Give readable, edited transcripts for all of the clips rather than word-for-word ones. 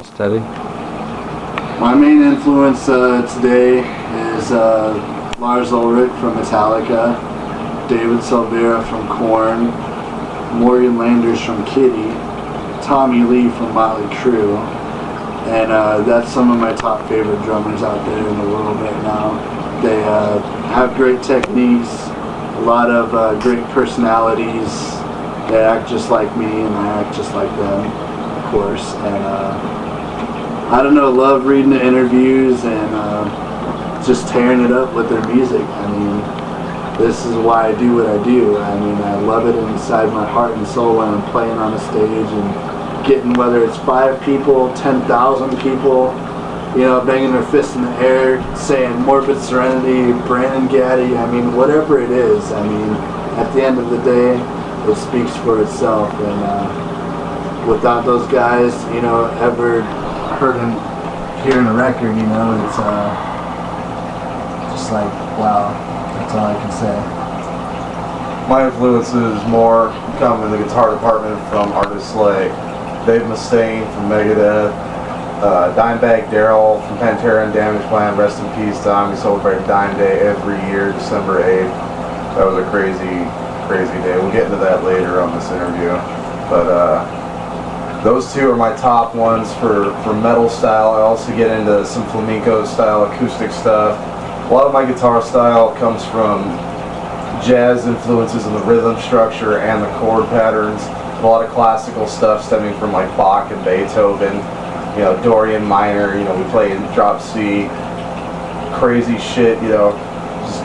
Steady. My main influence today is Lars Ulrich from Metallica, David Silveira from Korn, Morgan Landers from Kitty, Tommy Lee from Motley Crue, and that's some of my top favorite drummers out there in the world right now. They have great techniques, a lot of great personalities. They act just like me and I act just like them, of course, and I don't know, love reading the interviews and just tearing it up with their music. I mean, this is why I do what I do. I mean, I love it inside my heart and soul when I'm playing on a stage and getting, whether it's 5 people, 10,000 people, you know, banging their fists in the air, saying Morbid Serenity, Brandon Gaddy, I mean, whatever it is. I mean, at the end of the day, it speaks for itself. And without those guys, you know, ever hearing a record, you know, it's just like, wow, that's all I can say. My influences more come in the guitar department from artists like Dave Mustaine from Megadeth, Dimebag Darrell from Pantera and Damageplan, rest in peace Dime. We celebrate Dime Day every year, December 8th. That was a crazy, crazy day. We'll get into that later on this interview. But those two are my top ones for metal style. I also get into some flamenco style acoustic stuff. A lot of my guitar style comes from jazz influences in the rhythm structure and the chord patterns. A lot of classical stuff stemming from like Bach and Beethoven, you know, Dorian minor, you know, we play in drop C, crazy shit, you know, just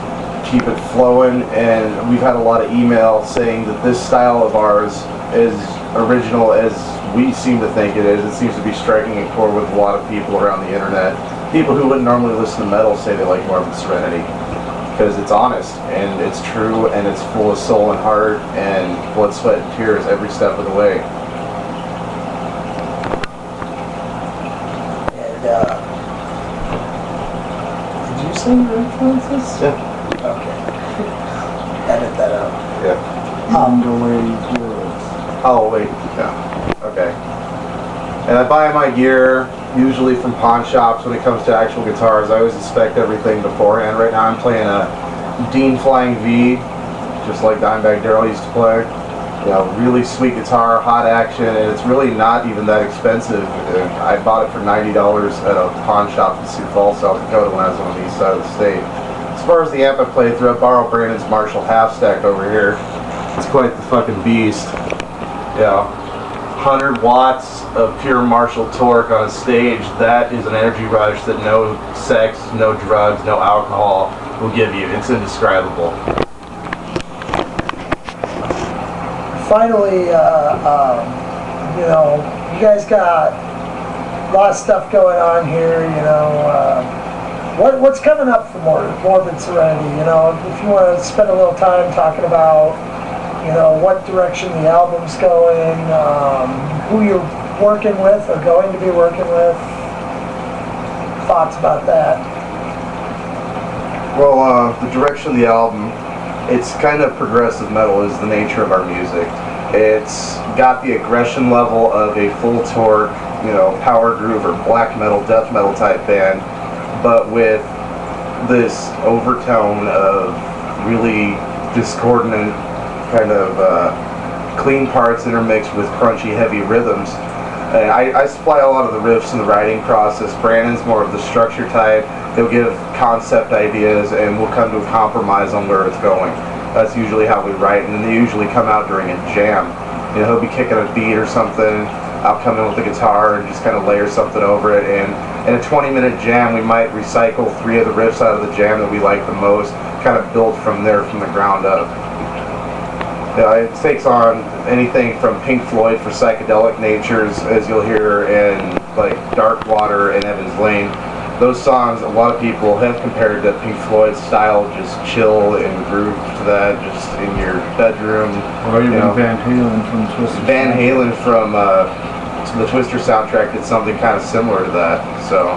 keep it flowing. And we've had a lot of email saying that this style of ours is original as we seem to think it is. It seems to be striking a chord with a lot of people around the internet. People who wouldn't normally listen to metal say they like Morbid Serenity because it's honest and it's true and it's full of soul and heart and blood, sweat, and tears every step of the way. And did you say your influences? Yeah. Okay. Edit that out. Yeah. The way you do it. Oh wait, yeah. Okay. And I buy my gear usually from pawn shops when it comes to actual guitars. I always inspect everything beforehand. Right now I'm playing a Dean Flying V, just like Dimebag Darrell used to play. You know, really sweet guitar, hot action, and it's really not even that expensive. I bought it for $90 at a pawn shop in Sioux Falls, South Dakota when I was on the east side of the state. As far as the amp I play through, I borrowed Brandon's Marshall half stack over here. It's quite the fucking beast. Yeah. 100 watts of pure Marshall torque on a stage, that is an energy rush that no sex, no drugs, no alcohol will give you. It's indescribable. Finally, you know, you guys got a lot of stuff going on here, you know. What's coming up for Morbid Serenity? You know, if you want to spend a little time talking about, you know, what direction the album's going, who you're working with or going to be working with, thoughts about that? Well, the direction of the album, it's kind of progressive metal is the nature of our music. It's got the aggression level of a full torque, you know, power groove or black metal, death metal type band, but with this overtone of really discordant kind of clean parts intermixed with crunchy, heavy rhythms. And I supply a lot of the riffs in the writing process. Brandon's more of the structure type. He'll give concept ideas and we'll come to a compromise on where it's going. That's usually how we write, and then they usually come out during a jam. You know, he'll be kicking a beat or something. I'll come in with the guitar and just kind of layer something over it. And in a 20-minute jam, we might recycle 3 of the riffs out of the jam that we like the most, kind of build from there from the ground up. It takes on anything from Pink Floyd for psychedelic natures, as you'll hear in like Dark Water and Evans Lane. Those songs, a lot of people have compared to Pink Floyd's style, just chill and groove to that, just in your bedroom. Or even Van Halen from Twister. Van Halen from the Twister soundtrack did something kind of similar to that. So.